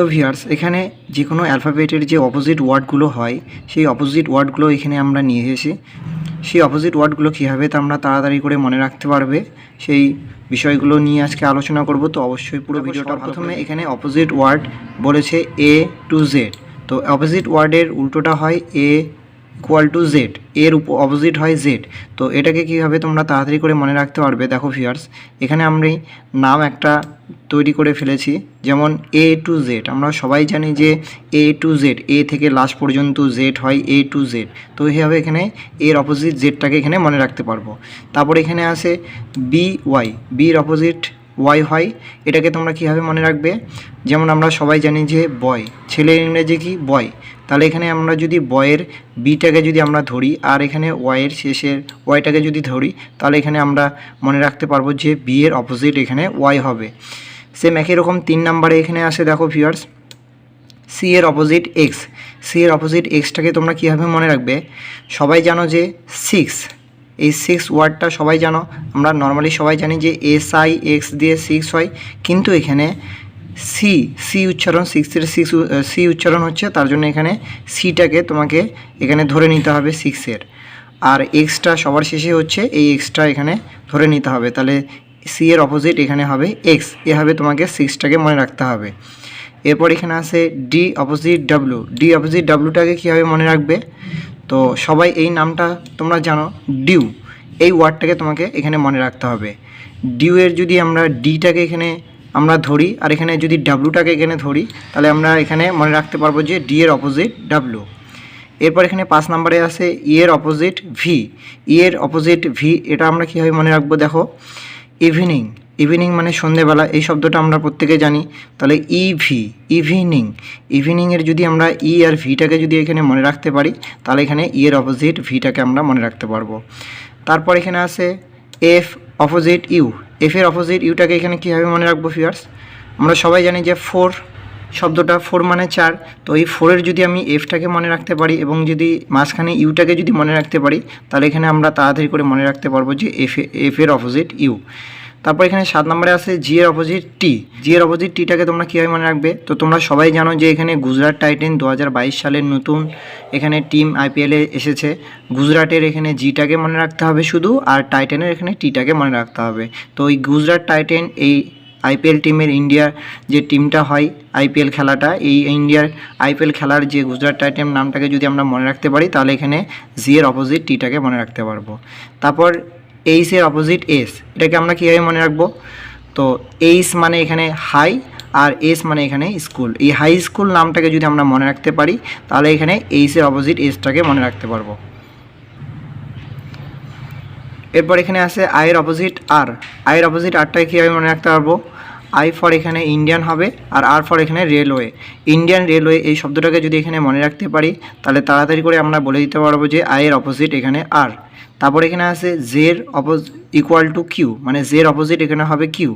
তো ভিউয়ার্স এখানে যে কোনো অ্যালফাবেটের যে অপোজিট ওয়ার্ডগুলো হয় সেই অপোজিট ওয়ার্ডগুলো এখানে আমরা নিয়ে এসেছি। সেই অপোজিট ওয়ার্ডগুলো কীভাবে আমরা তাড়াতাড়ি করে মনে রাখতে পারবে সেই বিষয়গুলো নিয়ে আজকে আলোচনা করব। তো অবশ্যই পুরো ভিডিওটা। প্রথমে এখানে অপোজিট ওয়ার্ড বলেছে এ টু জেড। তো অপোজিট ওয়ার্ডের উল্টোটা হয় এ ইকুয়াল টু জেড, এর অপোজিট হয় জেড। তো এটাকে কীভাবে তোমরা তাড়াতাড়ি করে মনে রাখতে পারবে, দেখো ভিউয়ার্স এখানে আমরা নাম একটা তৈরি করে ফেলেছি, যেমন এ টু জেড। আমরা সবাই জানি যে এ টু জেড, এ থেকে লাস্ট পর্যন্ত জেড হয় এ টু জেড। তো এইভাবে এখানে এর অপোজিট জেডটাকে এখানে মনে রাখতে পারবো। তারপর এখানে আসে বি ওয়াই, বির অপোজিট ওয়াই হয়। এটাকে তোমরা কীভাবে মনে রাখবে, যেমন আমরা সবাই জানি যে বয়, ছেলের ইংরেজি কি বয়। তাহলে এখানে আমরা যদি বয়ের বিটাকে যদি আমরা ধরি আর এখানে ওয়াইয়ের শেষের ওয়াইটাকে যদি ধরি, তাহলে এখানে আমরা মনে রাখতে পারবো যে বি এর অপোজিট এখানে ওয়াই হবে। সেম একই রকম 3 নম্বরে এখানে আসে, দেখো ভিউয়ার্স সি এর অপোজিট এক্স। সি এর অপোজিট এক্সটাকে তোমরা কীভাবে মনে রাখবে, সবাই জানো যে 6, এই 6 ওয়ার্ডটা সবাই জানো। আমরা নর্মালি সবাই জানি যে SI এক্স দিয়ে 6 হয়, কিন্তু এখানে সি উচ্চারণ, 6-এর সি উচ্চারণ হচ্ছে, তার জন্য এখানে সিটাকে তোমাকে এখানে ধরে নিতে হবে 6-এর, আর এক্সটা সবার শেষে হচ্ছে, এই এক্সটা এখানে ধরে নিতে হবে। তাহলে সি এর অপোজিট এখানে হবে এক্স। এভাবে তোমাকে 6টাকে মনে রাখতে হবে। এরপর এখানে আসে ডি অপোজিট ডাব্লু। ডি অপোজিট ডাব্লুটাকে কীভাবে মনে রাখবে, তো সবাই এই নামটা তোমরা জানো ডিউ, এই ওয়ার্ডটাকে তোমাকে এখানে মনে রাখতে হবে। ডিউ এর যদি আমরা ডিটাকে এখানে আমরা ধরি আর এখানে যদি ডাব্লুটাকে এখানে ধরি, তাহলে আমরা এখানে মনে রাখতে পারবো যে ডি এর অপোজিট ডাব্লু। এরপর এখানে 5 নম্বরে আছে ই এর অপোজিট ভি। ই এর অপোজিট ভি, এটা আমরা কীভাবে মনে রাখবো, দেখো ইভিনিং। ইভিনিং মানে সন্ধেবেলা, এই শব্দটা আমরা প্রত্যেকে জানি। তাহলে ইভি, ইভিনিং। ইভিনিংয়ের যদি আমরা ই আর ভিটাকে যদি এখানে মনে রাখতে পারি, তাহলে এখানে ই এর অপোজিট ভিটাকে আমরা মনে রাখতে পারবো। তারপর এখানে আছে এফ অপোজিট ইউ। এফ এর অপোজিট ইউটাকে এখানে কীভাবে মনে রাখবো ভিউয়ার্স, আমরা সবাই জানি যে 4 শব্দটা, 4 মানে 4। তো এই 4-এর যদি আমি এফটাকে মনে রাখতে পারি এবং যদি মাঝখানে ইউটাকে যদি মনে রাখতে পারি, তাহলে এখানে আমরা তাড়াতাড়ি করে মনে রাখতে পারবো যে এফ এর অপোজিট ইউ। তারপর এখানে 7 নম্বরে আছে জি এর অপোজিট টি। জি এর অপোজিট টিটাকে তোমরা কীভাবে মনে রাখবে, তো তোমরা সবাই জানো যে এখানে গুজরাট টাইটেন 2022 সালের নতুন এখানে টিম IPL-এ এসেছে। গুজরাটের এখানে জিটাকে মনে রাখতে হবে শুধু, আর টাইটেনের এখানে টিটাকে মনে রাখতে হবে। তো এই গুজরাট টাইটেন এই IPL টিমের, ইন্ডিয়ার যে টিমটা হয় IPL খেলাটা, এই ইন্ডিয়ার IPL খেলার যে গুজরাট টাইটেন নামটাকে যদি আমরা মনে রাখতে পারি, তাহলে এখানে জি এর অপোজিট টিটাকে মনে রাখতে পারবো। তারপর এইচ এর অপোজিট এস, এটাকে আমরা কীভাবে মনে রাখবো, তো এইচ মানে এখানে হাই আর এস মানে এখানে স্কুল। এই হাই স্কুল নামটাকে যদি আমরা মনে রাখতে পারি, তাহলে এখানে এইচ এর অপোজিট এসটাকে মনে রাখতে পারবো। এরপর এখানে আছে আয়ের অপোজিট আর। আয়ের অপোজিট আরটাকে কীভাবে মনে রাখতে পারবো, আই ফর এখানে ইন্ডিয়ান হবে আর আর ফর এখানে রেলওয়ে। ইন্ডিয়ান রেলওয়ে এই শব্দটাকে যদি এখানে মনে রাখতে পারি, তাহলে তাড়াতাড়ি করে আমরা বলে দিতে পারবো যে আয়ের অপোজিট এখানে আর। তারপর এখানে আছে জের ইকুয়াল টু কিউ, মানে জের অপোজিট এখানে হবে কিউ।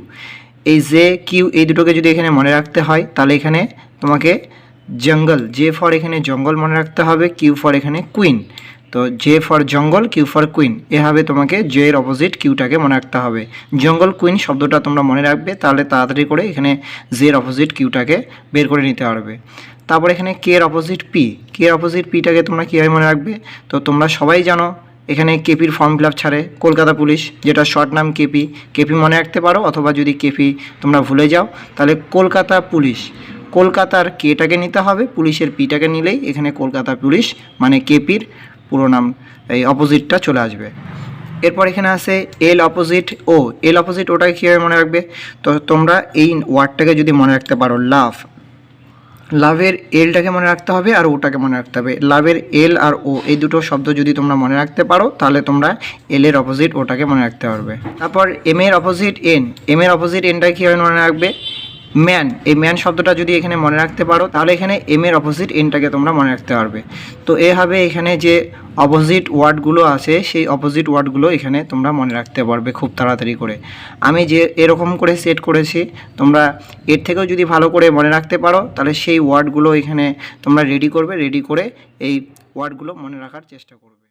এই জে কিউ এই দুটোকে যদি এখানে মনে রাখতে হয়, তাহলে এখানে তোমাকে জঙ্গল, জে ফর এখানে জঙ্গল মনে রাখতে হবে, কিউ ফর এখানে কুইন। তো জে ফর জঙ্গল, কিউ ফর কুইন, এভাবে তোমাকে জে এর অপোজিট কিউটাকে মনে রাখতে হবে। জঙ্গল কুইন শব্দটা তোমরা মনে রাখবে, তাহলে তাড়াতাড়ি করে এখানে জে এর অপোজিট কিউটাকে বের করে নিতে পারবে। তারপর এখানে কে এর অপোজিট পি। কে এর অপোজিট পিটাকে তোমরা কীভাবে মনে রাখবে, তো তোমরা সবাই জানো এখানে কেপির ফর্ম ফিল আপ ছাড়ে কলকাতা পুলিশ, যেটা শর্ট নাম কেপি। কেপি মনে রাখতে পারো, অথবা যদি কেপি তোমরা ভুলে যাও, তাহলে কলকাতা পুলিশ। কলকাতার কেটাকে নিতে হবে, পুলিশের পিটাকে নিলেই এখানে কলকাতা পুলিশ মানে কেপির পুরো নাম, এই অপোজিটটা চলে আসবে। এরপর এখানে আছে এল অপোজিট ও। এল অপোজিট ওটাকে কীভাবে মনে রাখবে, তো তোমরা এই ওয়ার্ডটাকে যদি মনে রাখতে পারো, লাভ, লাভের এলটাকে মনে রাখতে হবে আর ওটাকে মনে রাখতে হবে। লাভের এল আর ও এই দুটো শব্দ যদি তোমরা মনে রাখতে পারো, তাহলে তোমরা এল এর অপোজিট ওটাকে মনে রাখতে পারবে। তারপর এম এর অপোজিট এন। এম এর অপোজিট এনটাকে কীভাবে মনে রাখবে, ম্যান। এই ম্যান শব্দটা যদি এখানে মনে রাখতে পারো, তাহলে এখানে এম এর অপোজিট এনটাকে তোমরা মনে রাখতে পারবে। তো এভাবে এখানে যে অপোজিট ওয়ার্ডগুলো আছে, সেই অপোজিট ওয়ার্ডগুলো এখানে তোমরা মনে রাখতে পারবে খুব তাড়াতাড়ি করে। আমি যে এরকম করে সেট করেছি, তোমরা এর থেকেও যদি ভালো করে মনে রাখতে পারো, তাহলে সেই ওয়ার্ডগুলো এখানে তোমরা রেডি করবে, রেডি করে এই ওয়ার্ডগুলো মনে রাখার চেষ্টা করবে।